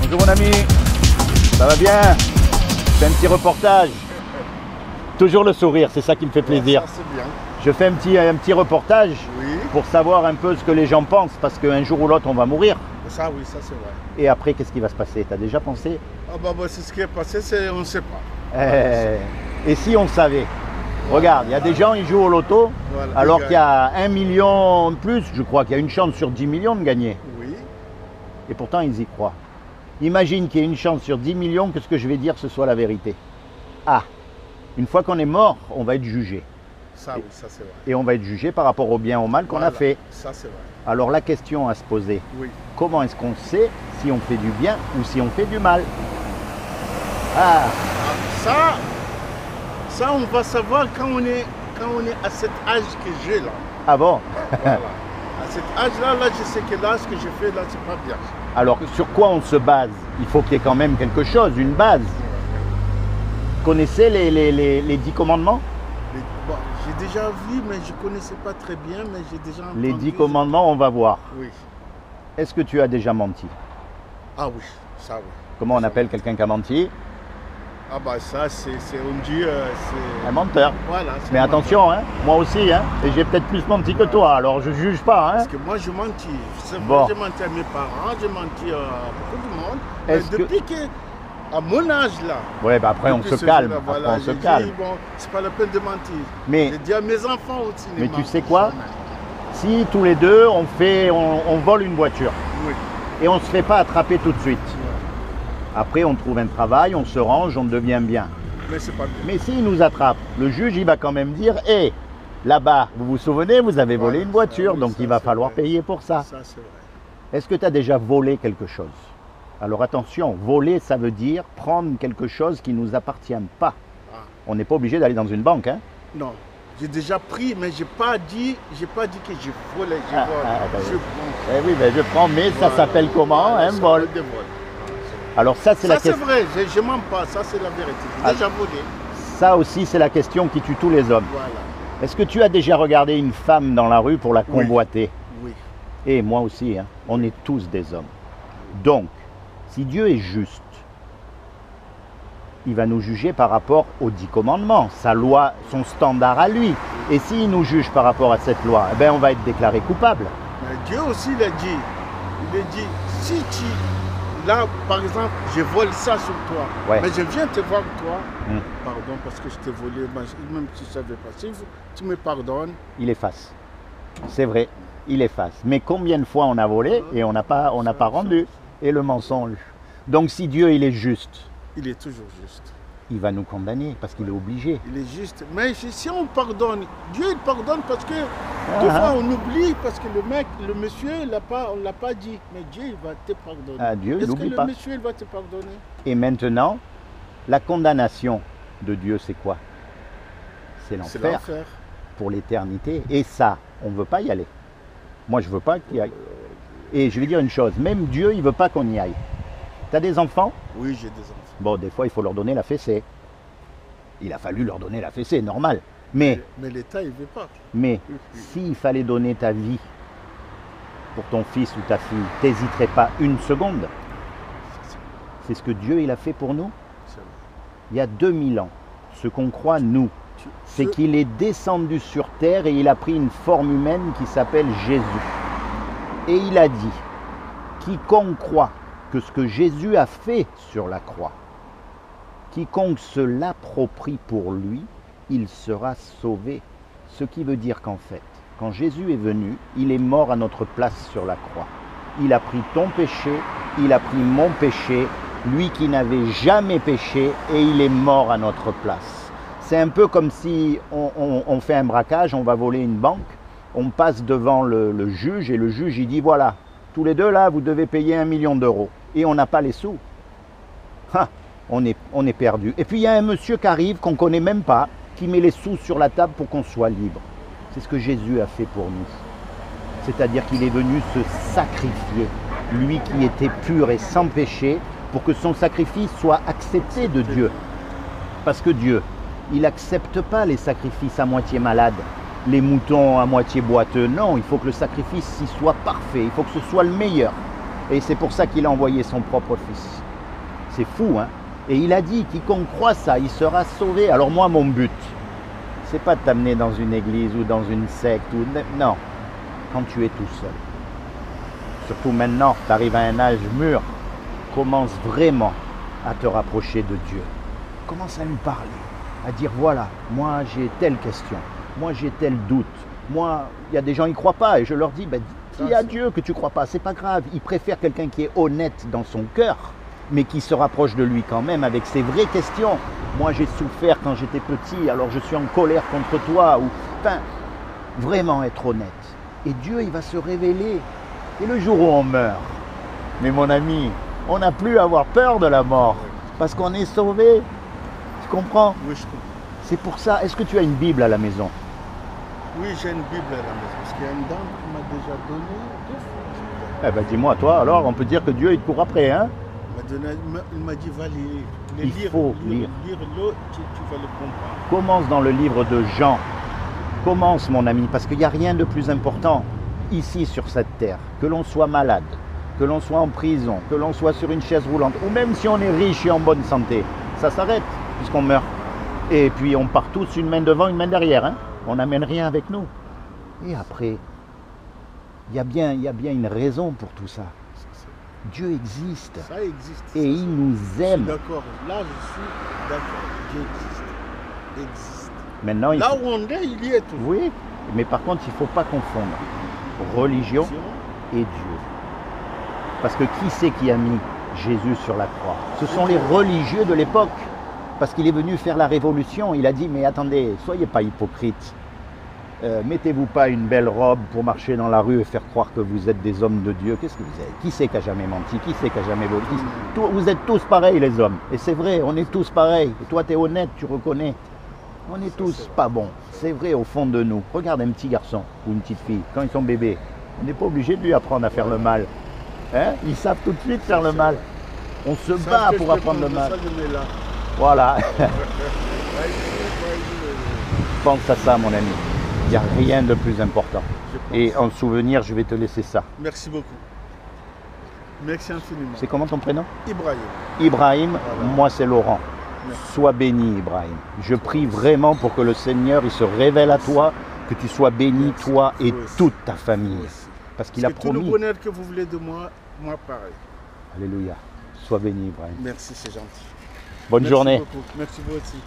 Bonjour mon ami, ça va bien? Je fais un petit reportage. Toujours le sourire, c'est ça qui me fait plaisir. Ça, c'est bien. Je fais un petit reportage pour savoir un peu ce que les gens pensent, parce qu'un jour ou l'autre on va mourir. Ça oui, ça c'est vrai. Et après, qu'est-ce qui va se passer? Tu as déjà pensé? Ah bah, c'est ce qui est passé, on ne sait pas. Et si on savait? Regarde, il y a des gens, ils jouent au loto, alors qu'il y a 1 million de plus, je crois qu'il y a une chance sur 10 millions de gagner. Oui. Et pourtant, ils y croient. Imagine qu'il y ait une chance sur 10 millions que ce que je vais dire, ce soit la vérité. Ah, une fois qu'on est mort, on va être jugé. Ça, oui, ça c'est vrai. Et on va être jugé par rapport au bien ou au mal qu'on a fait. Ça c'est vrai. Alors la question à se poser, oui. Comment est-ce qu'on sait si on fait du bien ou si on fait du mal? Ah, ça on va savoir quand on est à cet âge que j'ai là. Ah bon? Voilà. À cet âge-là, je sais que là, ce que je fais là, c'est pas bien. Alors, sur quoi on se base? Il faut qu'il y ait quand même quelque chose, une base. Vous connaissez les 10 commandements? Bon, j'ai déjà vu, mais je ne connaissais pas très bien, mais j'ai déjà entendu. Les 10 commandements, on va voir. Oui. Est-ce que tu as déjà menti? Ah oui, ça oui. Comment on appelle quelqu'un qui a menti? Ah bah ça, on dit, c'est... Un menteur. Voilà. Mais attention, hein, moi aussi, hein, et j'ai peut-être plus menti que toi, alors je juge pas. Hein. Parce que moi, je mentis. Bon. J'ai menti à mes parents, j'ai menti à beaucoup de monde. Depuis à mon âge là. Ouais, bah après on se calme. Après, on se calme. Bon, c'est pas la peine de mentir. Mais j'ai dit à mes enfants aussi. Mais tu sais quoi? Si tous les deux on vole une voiture, oui. Et on ne se fait pas attraper tout de suite. Après, on trouve un travail, on se range, on devient bien. Mais c'est pas bien. Mais s'il nous attrape, le juge, il va quand même dire, hé, là-bas, vous vous souvenez, vous avez volé une voiture, donc il va falloir payer pour ça. Ça, c'est vrai. Est-ce que tu as déjà volé quelque chose? Alors attention, voler, ça veut dire prendre quelque chose qui ne nous appartient pas. Ah. On n'est pas obligé d'aller dans une banque, hein? Non. J'ai déjà pris, mais je n'ai pas dit que je volais. Je prends. Eh oui, ben je prends, mais voilà. Ça s'appelle comment? Un vol. Alors ça, c'est la question. Ça, c'est vrai, je ne mens pas, ça, c'est la vérité. J'ai déjà volé. Ça aussi, c'est la question qui tue tous les hommes. Voilà. Est-ce que tu as déjà regardé une femme dans la rue pour la convoiter? Oui. Et moi aussi, hein, on est tous des hommes. Donc, si Dieu est juste, il va nous juger par rapport aux 10 commandements, sa loi, son standard à lui. Et s'il nous juge par rapport à cette loi, eh ben on va être déclaré coupable. Mais Dieu aussi l'a dit. Il a dit, si tu... Là, par exemple, je vole ça sur toi, mais je viens te voir toi, pardon parce que je t'ai volé, même si tu ne savais pas, si tu me pardonnes. Il efface. C'est vrai, il efface. Mais combien de fois on a volé et on n'a pas rendu? Et le mensonge. Donc si Dieu, il est juste. Il est toujours juste. Il va nous condamner parce qu'il est obligé. Il est juste. Mais si on pardonne, Dieu il pardonne parce que des fois on oublie, parce que le monsieur, on ne l'a pas dit. Mais Dieu il va te pardonner. Ah, Dieu, il n'oublie pas. Le monsieur il va te pardonner? Et maintenant, la condamnation de Dieu, c'est quoi? C'est l'enfer. Pour l'éternité. Et ça, on ne veut pas y aller. Moi, je ne veux pas qu'il y aille. Et je vais dire une chose, même Dieu, il ne veut pas qu'on y aille. Tu as des enfants? Oui, j'ai des enfants. Bon, des fois, il faut leur donner la fessée. Il a fallu leur donner la fessée, normal. Mais l'État, il ne veut pas. Mais s'il fallait donner ta vie pour ton fils ou ta fille, tu n'hésiterais pas une seconde. C'est ce que Dieu, il a fait pour nous. Il y a 2000 ans, ce qu'on croit, nous, c'est qu'il est descendu sur terre et il a pris une forme humaine qui s'appelle Jésus. Et il a dit, quiconque croit que ce que Jésus a fait sur la croix, quiconque se l'approprie pour lui, il sera sauvé. Ce qui veut dire qu'en fait, quand Jésus est venu, il est mort à notre place sur la croix. Il a pris ton péché, il a pris mon péché, lui qui n'avait jamais péché, et il est mort à notre place. C'est un peu comme si on fait un braquage, on va voler une banque, on passe devant le juge, et le juge il dit voilà, tous les deux là, vous devez payer 1 million d'euros. Et on n'a pas les sous. Ah, on est perdu. Et puis il y a un monsieur qui arrive, qu'on ne connaît même pas, qui met les sous sur la table pour qu'on soit libre. C'est ce que Jésus a fait pour nous. C'est-à-dire qu'il est venu se sacrifier, lui qui était pur et sans péché, pour que son sacrifice soit accepté de Dieu. Parce que Dieu, il n'accepte pas les sacrifices à moitié malades, les moutons à moitié boiteux. Non, il faut que le sacrifice y soit parfait, il faut que ce soit le meilleur. Et c'est pour ça qu'il a envoyé son propre fils. C'est fou, hein? Et il a dit, quiconque croit ça, il sera sauvé. Alors moi, mon but, c'est pas de t'amener dans une église ou dans une secte. Non, quand tu es tout seul. Surtout maintenant, tu arrives à un âge mûr, commence vraiment à te rapprocher de Dieu. Commence à lui parler, à dire voilà, moi j'ai telle question, moi j'ai tel doute. Moi, il y a des gens qui ne croient pas et je leur dis, ben, dis à Dieu que tu ne crois pas, c'est pas grave. Il préfère quelqu'un qui est honnête dans son cœur, mais qui se rapproche de lui quand même avec ses vraies questions. Moi j'ai souffert quand j'étais petit, alors je suis en colère contre toi. Enfin, vraiment être honnête. Et Dieu, il va se révéler. Et le jour où on meurt, mais mon ami, on n'a plus à avoir peur de la mort, parce qu'on est sauvé. Tu comprends? Oui, je comprends. C'est pour ça. Est-ce que tu as une Bible à la maison? Oui, j'ai une Bible à la maison, parce qu'il y a une dame qui m'a déjà donné 2 fois. Eh ben dis-moi, toi, alors, on peut dire que Dieu, il te court après, hein? Il m'a dit, va lire. Il faut lire. Lire-le, tu vas le comprendre. Commence dans le livre de Jean. Commence, mon ami, parce qu'il n'y a rien de plus important ici sur cette terre. Que l'on soit malade, que l'on soit en prison, que l'on soit sur une chaise roulante, ou même si on est riche et en bonne santé, ça s'arrête puisqu'on meurt. Et puis on part tous une main devant, une main derrière. Hein? On n'amène rien avec nous. Et après, il y a bien une raison pour tout ça. Dieu existe. Ça existe. Et il nous aime. Je suis d'accord. Là, je suis d'accord. Dieu existe. Maintenant, là où on est, il y est toujours. Oui, mais par contre, il ne faut pas confondre religion et Dieu. Parce que qui c'est qui a mis Jésus sur la croix? Ce sont les religieux de l'époque. Parce qu'il est venu faire la révolution. Il a dit, mais attendez, soyez pas hypocrites. Mettez-vous pas une belle robe pour marcher dans la rue et faire croire que vous êtes des hommes de Dieu. Qu'est-ce que vous êtes? Qui c'est qui a jamais menti? Qui c'est qui a jamais volé? Vous êtes tous pareils, les hommes. Et c'est vrai, on est tous pareils. Et toi, tu es honnête, tu reconnais. On est tous pas bons. C'est vrai au fond de nous. Regarde un petit garçon ou une petite fille, quand ils sont bébés, on n'est pas obligé de lui apprendre à faire le mal. Hein? Ils savent tout de suite faire le mal. On se bat pour apprendre le mal. Voilà. Pense à ça, mon ami. Il n'y a rien de plus important. Et en souvenir, je vais te laisser ça. Merci beaucoup. Merci infiniment. C'est comment ton prénom? Ibrahim. Ibrahim, voilà. Moi c'est Laurent. Merci. Sois béni, Ibrahim. Je prie vraiment pour que le Seigneur il se révèle à toi, que tu sois béni, merci. Toi et toute ta famille. Parce qu'il a promis. Tout le bonheur que vous voulez de moi, moi pareil. Alléluia. Sois béni, Ibrahim. Merci, c'est gentil. Bonne journée. Beaucoup. Merci vous aussi.